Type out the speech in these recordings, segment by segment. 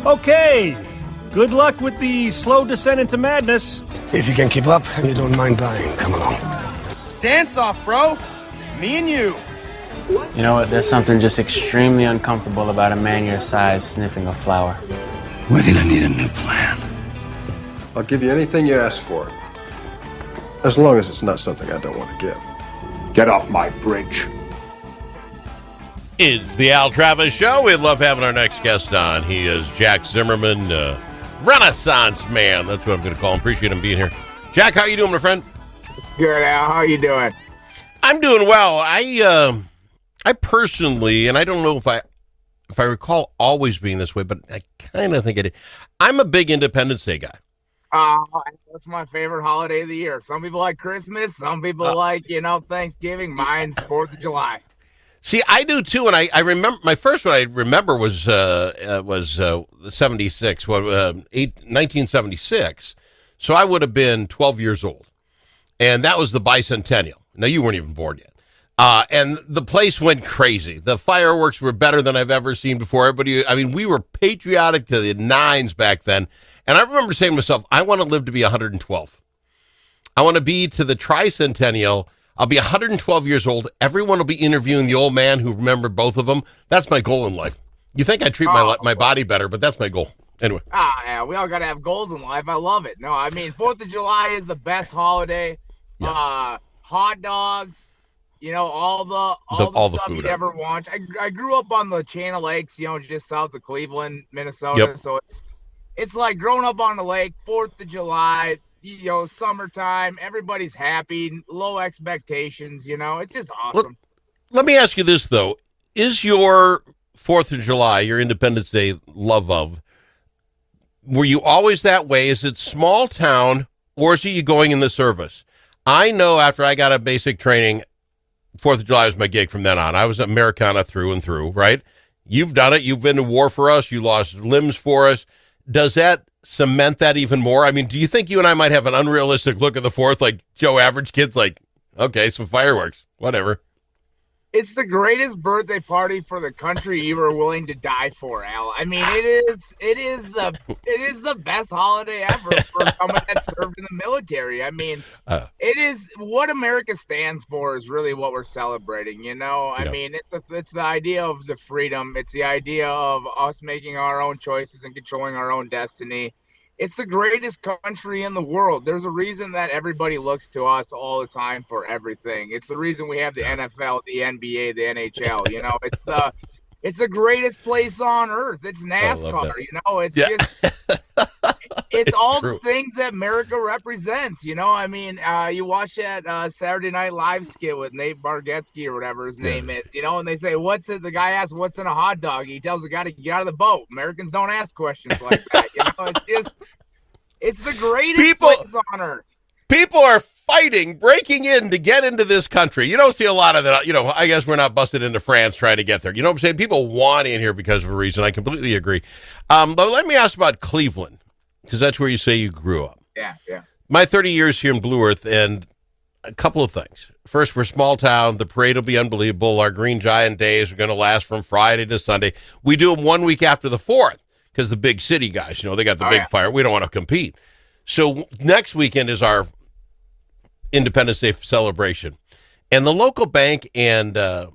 Okay, good luck with the slow descent into madness. If you can keep up and you don't mind dying, come along. Dance off, bro. Me and you. You know what? There's something just extremely uncomfortable about a man your size sniffing a flower. We're gonna need a new plan. I'll give you anything you ask for. As long as it's not something I don't want to give. Get off my bridge. It's the Al Travis Show. We'd love having our next guest on. He is Jack Zimmerman, Renaissance man. That's what I'm going to call him. Appreciate him being here. Jack, how you doing, my friend? Good, Al. How you doing? I'm doing well. I personally, and I don't know if I recall always being this way, but I kind of think it is. I'm a big Independence Day guy. That's my favorite holiday of the year. Some people like Christmas. Some people like, Thanksgiving. Mine's 4th of July. See, I do too, and I remember my first one. I remember was 1976. So I would have been 12 years old, and that was the bicentennial. Now you weren't even born yet, and the place went crazy. The fireworks were better than I've ever seen before. Everybody, I mean, we were patriotic to the nines back then, and I remember saying to myself, "I want to live to be 112. I want to be to the tricentennial." I'll be 112 years old. Everyone will be interviewing the old man who remembered both of them. That's my goal in life. You think I treat my body better, but that's my goal. Anyway. Yeah, we all got to have goals in life. I love it. No, I mean, 4th of July is the best holiday. Yeah. Hot dogs, all the stuff food you'd ever want. I grew up on the Channel Lakes, just south of Cleveland, Minnesota. Yep. So it's like growing up on the lake, 4th of July, summertime, everybody's happy, low expectations, it's just awesome. Well, let me ask you this, though. Is your 4th of July, your Independence Day love of, were you always that way? Is it small town, or is it you going in the service? I know after I got a basic training, 4th of July was my gig from then on. I was Americana through and through, right? You've done it. You've been to war for us. You lost limbs for us. Does that cement that even more? I mean, do you think you and I might have an unrealistic look at the 4th, like Joe Average Kid's like, okay, some fireworks, whatever? It's the greatest birthday party for the country you were willing to die for, Al. I mean, it is the best holiday ever for someone that served in the military. I mean, it is what America stands for is really what we're celebrating. I mean, it's the idea of the freedom. It's the idea of us making our own choices and controlling our own destiny. It's the greatest country in the world. There's a reason that everybody looks to us all the time for everything. It's the reason we have the NFL, the NBA, the NHL. It's the greatest place on earth. It's NASCAR. It's all the things that America represents. I mean, you watch that Saturday Night Live skit with Nate Bargatze or whatever his name is. And they say, the guy asks, "What's in a hot dog?" He tells the guy to get out of the boat. Americans don't ask questions like that. It's the greatest place on earth. People are breaking in to get into this country. You don't see a lot of that. I guess we're not busted into France trying to get there. You know what I'm saying? People want in here because of a reason. I completely agree. But let me ask about Cleveland, because that's where you say you grew up. Yeah. My 30 years here in Blue Earth, and a couple of things. First, we're a small town. The parade will be unbelievable. Our Green Giant days are going to last from Friday to Sunday. We do them 1 week after the 4th. Because the big city guys, they got the big fire. We don't want to compete. So next weekend is our Independence Day celebration. And the local bank and the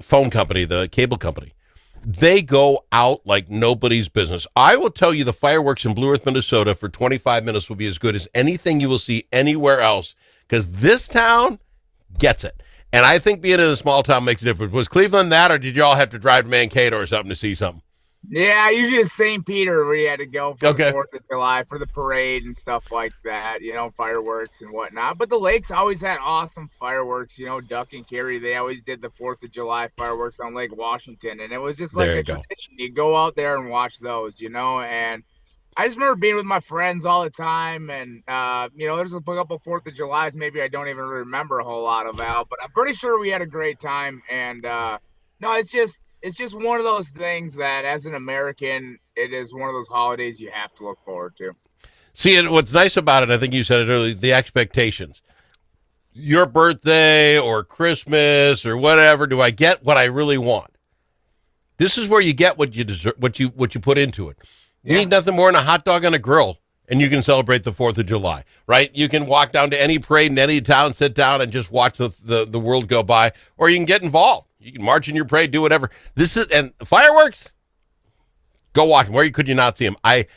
phone company, the cable company, they go out like nobody's business. I will tell you the fireworks in Blue Earth, Minnesota for 25 minutes will be as good as anything you will see anywhere else, because this town gets it. And I think being in a small town makes a difference. Was Cleveland that, or did you all have to drive to Mankato or something to see something? Yeah, usually it's St. Peter where you had to go for the 4th of July for the parade and stuff like that, fireworks and whatnot. But the lakes always had awesome fireworks, Duck and Carry. They always did the 4th of July fireworks on Lake Washington. And it was just like a tradition. You go out there and watch those, and I just remember being with my friends all the time. And, there's a couple 4th of Julys maybe I don't even remember a whole lot about. But I'm pretty sure we had a great time. And, no, it's just one of those things that as an American, it is one of those holidays you have to look forward to. See, and what's nice about it, I think you said it earlier, the expectations. Your birthday or Christmas or whatever, do I get what I really want? This is where you get what you deserve, what you put into it. You need nothing more than a hot dog on a grill, and you can celebrate the 4th of July, right? You can walk down to any parade in any town, sit down, and just watch the world go by, or you can get involved. You can march in your parade, do whatever. And fireworks, go watch them. Where could you not see them? I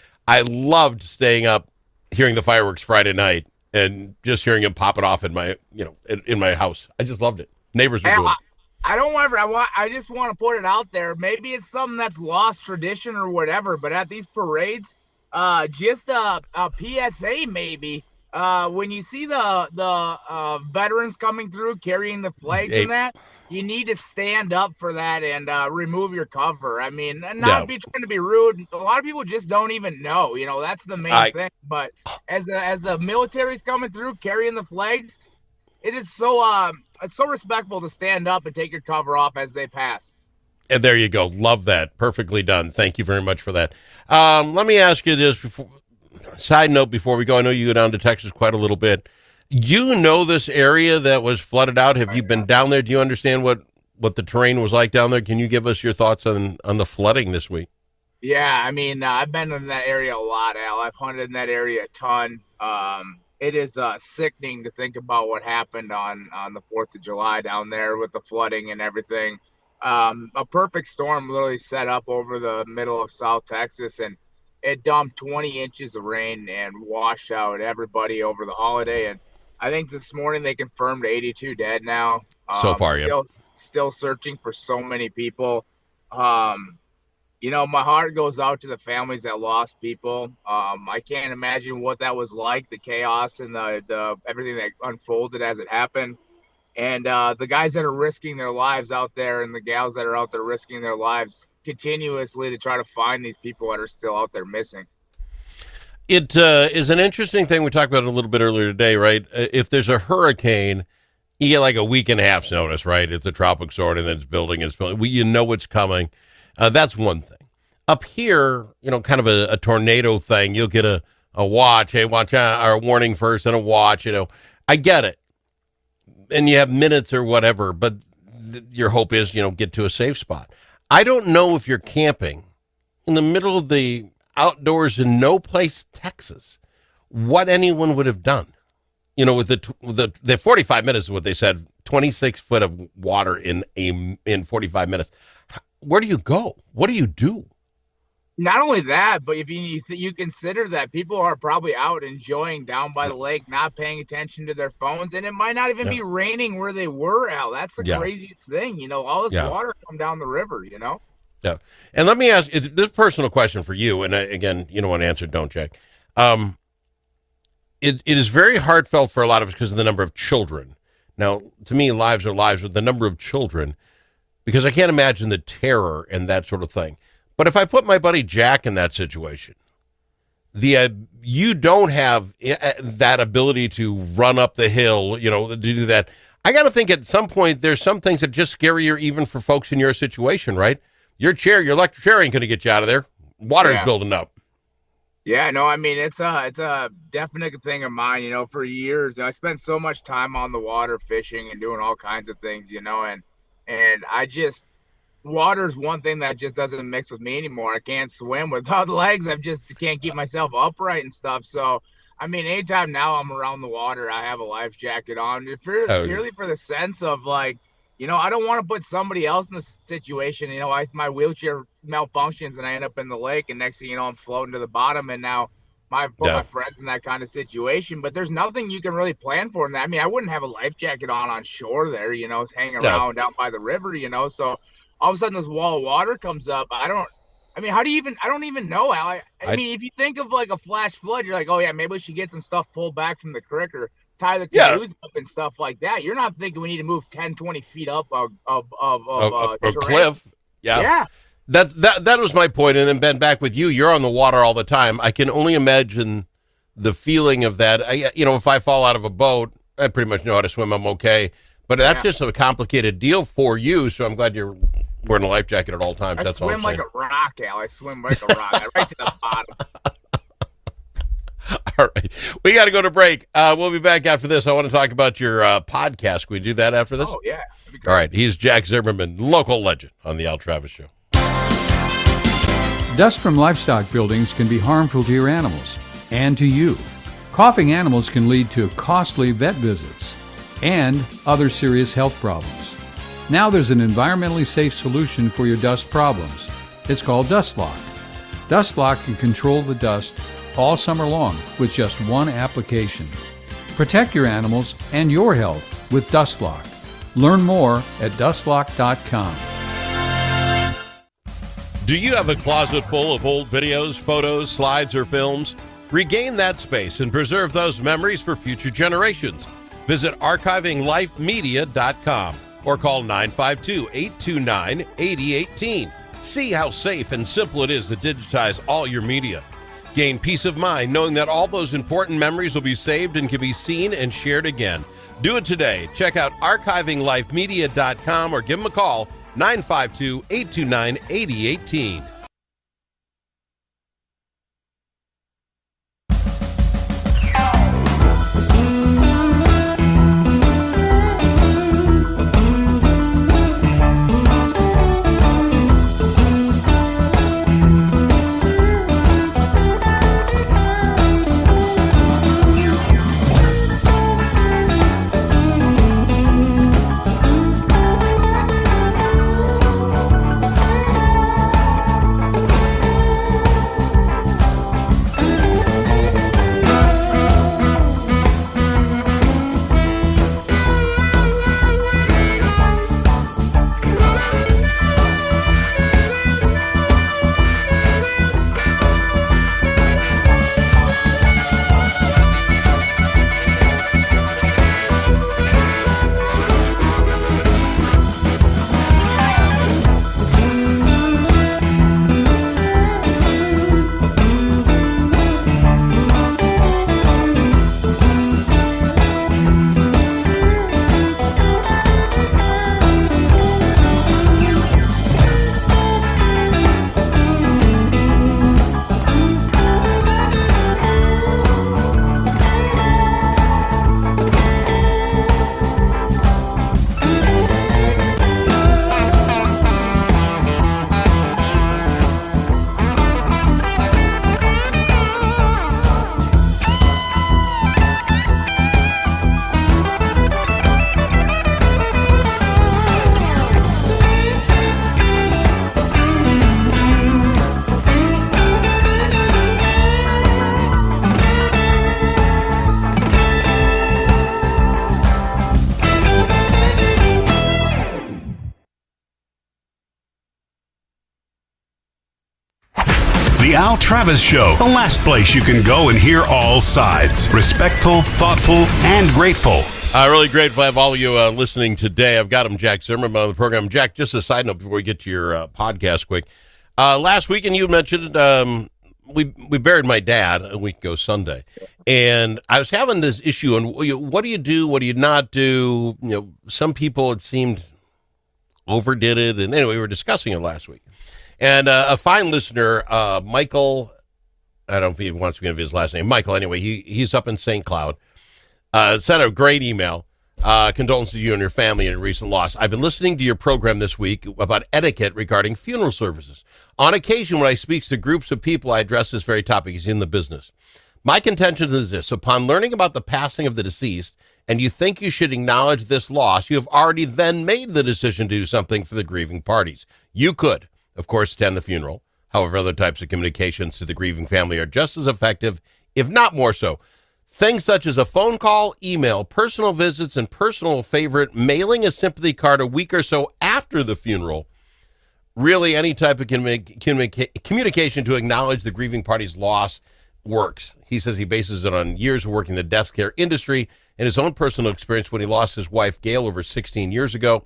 loved staying up, hearing the fireworks Friday night, and just hearing them popping off in my house. I just loved it. Neighbors were doing it. I just want to put it out there. Maybe it's something that's lost tradition or whatever, but at these parades, just a PSA maybe. When you see the veterans coming through carrying the flags and that, you need to stand up for that and remove your cover. I mean, not be trying to be rude. A lot of people just don't even know. That's the main thing. But as the military's coming through carrying the flags, it is so it's so respectful to stand up and take your cover off as they pass. And there you go. Love that. Perfectly done. Thank you very much for that. Let me ask you this side note before we go. I know you go down to Texas quite a little bit. You know this area that was flooded out. Have you been down there? Do you understand what the terrain was like down there? Can you give us your thoughts on the flooding this week? Yeah, I mean, I've been in that area a lot, Al. I've hunted in that area a ton. It is sickening to think about what happened on the 4th of July down there with the flooding and everything. A perfect storm literally set up over the middle of South Texas, and it dumped 20 inches of rain and washed out everybody over the holiday. And I think this morning they confirmed 82 dead now. So far, still searching for so many people. My heart goes out to the families that lost people. I can't imagine what that was like, the chaos and the everything that unfolded as it happened. And the guys that are risking their lives out there and the gals that are out there risking their lives continuously to try to find these people that are still out there missing. It is an interesting thing. We talked about it a little bit earlier today, right? If there's a hurricane, you get like a week and a half's notice, right? It's a tropic storm and then it's building. You know it's coming. That's one thing. Up here, kind of a tornado thing, you'll get a watch, hey, watch out, or a warning first and a watch, I get it. And you have minutes or whatever, but your hope is, get to a safe spot. I don't know if you're camping in the middle of the outdoors in no place, Texas, what anyone would have done. With the 45 minutes is what they said, 26 foot of water in 45 minutes. Where do you go? What do you do? Not only that, but if you consider that people are probably out enjoying down by the lake, not paying attention to their phones, and it might not even be raining where they were, Al. That's the craziest thing. All this water come down the river, Yeah. And let me ask this personal question for you. And again, you don't want to answer, don't check. It is very heartfelt for a lot of us because of the number of children. Now, to me, lives are lives, but the number of children, because I can't imagine the terror and that sort of thing. But if I put my buddy Jack in that situation, you don't have that ability to run up the hill, to do that. I got to think at some point there's some things that just scarier even for folks in your situation, right? Your electric chair ain't going to get you out of there. Water's building up. Yeah, no, I mean, it's a definite thing of mine, for years. I spent so much time on the water fishing and doing all kinds of things, and I just, water's one thing that just doesn't mix with me anymore. I can't swim without legs. I just can't keep myself upright and stuff. So, I mean, anytime now I'm around the water, I have a life jacket on, purely for the sense of like, I don't want to put somebody else in the situation. My wheelchair malfunctions and I end up in the lake, and next thing you know, I'm floating to the bottom, and now my friends in that kind of situation. But there's nothing you can really plan for in that. I mean, I wouldn't have a life jacket on shore there, hanging around down by the river, so all of a sudden this wall of water comes up. I don't even know, Al. I mean, if you think of like a flash flood, you're like, oh yeah, maybe we should get some stuff pulled back from the creek or tie the canoes up and stuff like that. You're not thinking we need to move 10, 20 feet up a cliff. Yeah. That was my point. And then Ben, back with you, you're on the water all the time. I can only imagine the feeling of that. If I fall out of a boat, I pretty much know how to swim. I'm okay. But that's just a complicated deal for you. So I'm glad you're wearing a life jacket at all times. I swim like a rock, Al. I swim like a rock. Right to the bottom. All right. We got to go to break. We'll be back after this. I want to talk about your podcast. Can we do that after this? Oh, yeah. All right. He's Jack Zimmerman, local legend on the Al Travis Show. Dust from livestock buildings can be harmful to your animals and to you. Coughing animals can lead to costly vet visits and other serious health problems. Now there's an environmentally safe solution for your dust problems. It's called Dust Lock. Dust Lock can control the dust all summer long with just one application. Protect your animals and your health with Dust Lock. Learn more at dustlock.com. Do you have a closet full of old videos, photos, slides, or films? Regain that space and preserve those memories for future generations. Visit archivinglifemedia.com or call 952-829-8018. See how safe and simple it is to digitize all your media. Gain peace of mind knowing that all those important memories will be saved and can be seen and shared again. Do it today. Check out archivinglifemedia.com or give them a call, 952-829-8018. The Al Travis Show, the last place you can go and hear all sides. Respectful, thoughtful, and grateful. Really grateful to have all of you listening today. I've got him, Jack Zimmerman, on the program. Jack, just a side note before we get to your podcast quick. Last weekend you mentioned we buried my dad a week ago Sunday, and I was having this issue on what do you do, what do you not do? You know, some people it seemed overdid it, and anyway, we were discussing it last week. And a fine listener, Michael, I don't know if he wants to give his last name, Michael, anyway, he's up in St. Cloud, sent a great email, condolences to you and your family in a recent loss. I've been listening to your program this week about etiquette regarding funeral services. On occasion, when I speak to groups of people, I address this very topic. He's in the business. My contention is this: upon learning about the passing of the deceased, and you think you should acknowledge this loss, you have already then made the decision to do something for the grieving parties. You could, of course, attend the funeral. However, other types of communications to the grieving family are just as effective, if not more so. Things such as a phone call, email, personal visits, and personal favorite, mailing a sympathy card a week or so after the funeral. Really, any type of communication to acknowledge the grieving party's loss works. He says he bases it on years of working in the death care industry and his own personal experience when he lost his wife, Gail, over 16 years ago.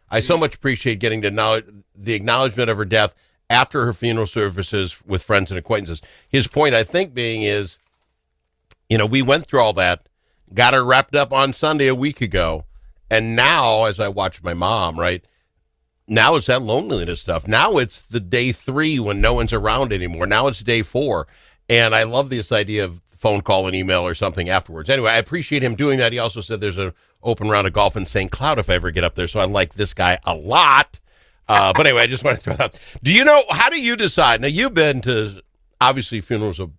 I so much appreciate getting to know the acknowledgement of her death after her funeral services with friends and acquaintances. His point, I think, being is, you know, we went through all that, got her wrapped up on Sunday a week ago, and now, as I watch my mom, right, now it's that loneliness stuff. Now it's the day 3 when no one's around anymore. Now it's day 4, and I love this idea of phone call and email or something afterwards. Anyway, I appreciate him doing that. He also said there's an open round of golf in St. Cloud if I ever get up there, so I like this guy a lot. But anyway, I just want to throw it out. How do you decide? Now, you've been to, obviously, funerals of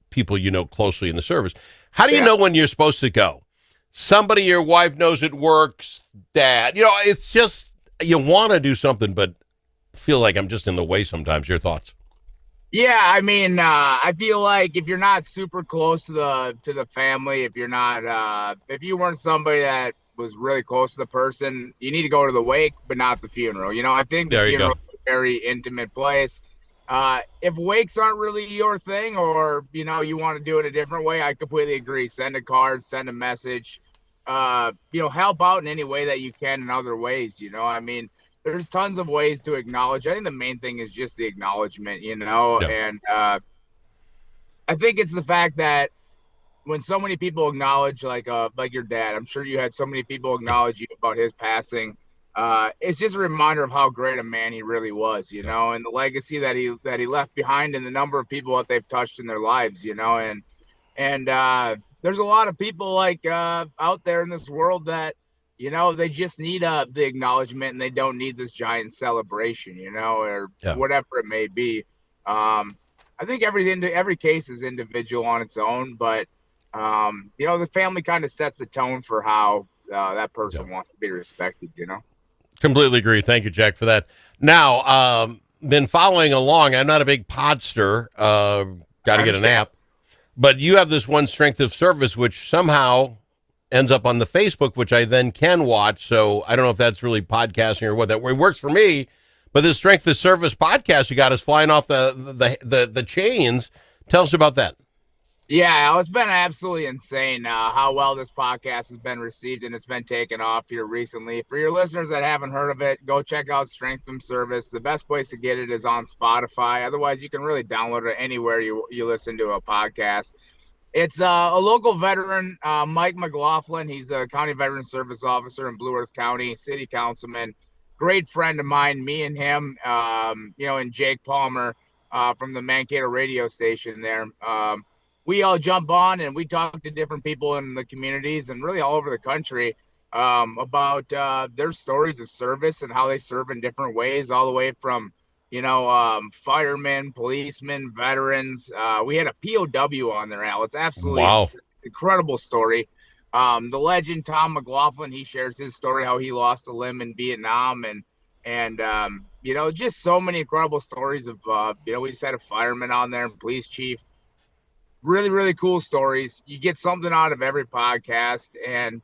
people you know closely in the service. How do you know when you're supposed to go? Somebody your wife knows it works, dad. It's just, you want to do something, but feel like I'm just in the way sometimes. Your thoughts? Yeah, I mean, I feel like if you're not super close to the family, if you're not, if you weren't somebody that was really close to the person, you need to go to the wake, but not the funeral. I think the funeral is a very intimate place. If wakes aren't really your thing, or you want to do it a different way, I completely agree. Send a card, send a message, help out in any way that you can in other ways. I mean, there's tons of ways to acknowledge. I think the main thing is just the acknowledgement, and I think it's the fact that when so many people acknowledge, like your dad, I'm sure you had so many people acknowledge you about his passing. It's just a reminder of how great a man he really was, and the legacy that he left behind, and the number of people that they've touched in their lives, and there's a lot of people like out there in this world that they just need the acknowledgement, and they don't need this giant celebration, or whatever it may be. I think every case is individual on its own, but the family kind of sets the tone for how that person wants to be respected. Completely agree. Thank you, Jack, for that. Now, been following along. I'm not a big podster. Got to get an app, but you have this one Strength of Service, which somehow ends up on the Facebook, which I then can watch. So I don't know if that's really podcasting or what that way works for me. But this Strength of Service podcast you got is flying off the chains. Tell us about that. Yeah, it's been absolutely insane how well this podcast has been received, and it's been taken off here recently. For your listeners that haven't heard of it, go check out Strength of Service. The best place to get it is on Spotify. Otherwise, you can really download it anywhere you listen to a podcast. It's a local veteran, Mike McLaughlin. He's a county veteran service officer in Blue Earth County, city councilman, great friend of mine, me and him, and Jake Palmer from the Mankato radio station there. We all jump on and we talk to different people in the communities and really all over the country about their stories of service and how they serve in different ways, all the way from firemen, policemen, veterans. We had a POW on there, Al. It's absolutely it's an incredible story. The legend Tom McLaughlin, he shares his story, how he lost a limb in Vietnam, and just so many incredible stories of we just had a fireman on there, police chief. Really, really cool stories. You get something out of every podcast, and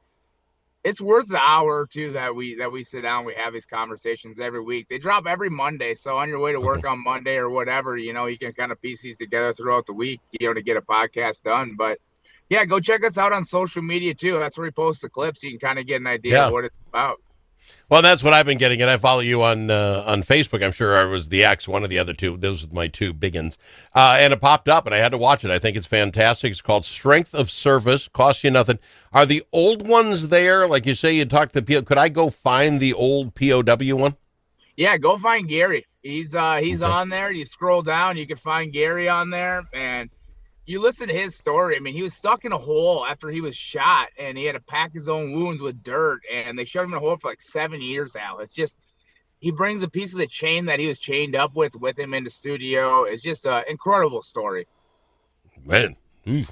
it's worth the hour or two that we sit down. We have these conversations every week. They drop every Monday. So on your way to work on Monday or whatever, you can kind of piece these together throughout the week, to get a podcast done. But yeah, go check us out on social media too. That's where we post the clips. You can kind of get an idea of what it's about. Well, that's what I've been getting, and I follow you on Facebook. I'm sure I was the X, one of the other two. Those are my two big ones. And it popped up, and I had to watch it. I think it's fantastic. It's called Strength of Service. Costs you nothing. Are the old ones there? Like you say, you talked to the PO. Could I go find the old POW one? Yeah, go find Gary. He's on there. You scroll down, you can find Gary on there, and you listen to his story. I mean, he was stuck in a hole after he was shot, and he had to pack his own wounds with dirt, and they shoved him in a hole for like 7 years, Al. It's just, he brings a piece of the chain that he was chained up with him in the studio. It's just an incredible story. Man.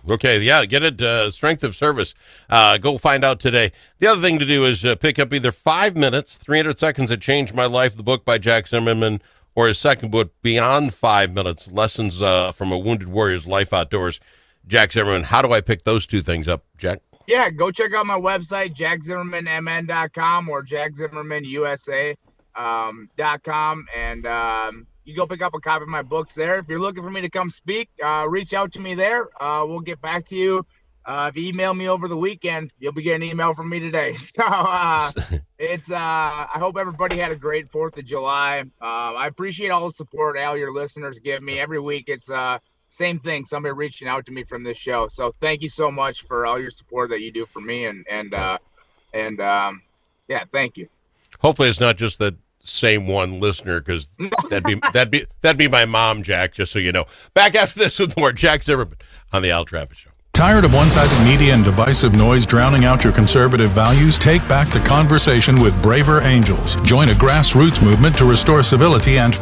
Okay, yeah, get it, Strength of Service. Go find out today. The other thing to do is pick up either 5 minutes, 300 Seconds That Changed My Life, the book by Jack Zimmerman, or his second book, Beyond 5 Minutes, Lessons from a Wounded Warrior's Life Outdoors. Jack Zimmerman, how do I pick those two things up, Jack? Yeah, go check out my website, jackzimmermanmn.com or jackzimmermanusa.com, and you go pick up a copy of my books there. If you're looking for me to come speak, reach out to me there. We'll get back to you. If you email me over the weekend, you'll be getting an email from me today. So I hope everybody had a great 4th of July. I appreciate all the support all your listeners give me every week. It's same thing, somebody reaching out to me from this show. So thank you so much for all your support that you do for me, and yeah, thank you. Hopefully it's not just the same one listener, because that'd be my mom, Jack, just so you know. Back after this with more Jack Zimmerman on the Al Travis Show. Tired of one-sided media and divisive noise drowning out your conservative values? Take back the conversation with Braver Angels. Join a grassroots movement to restore civility and find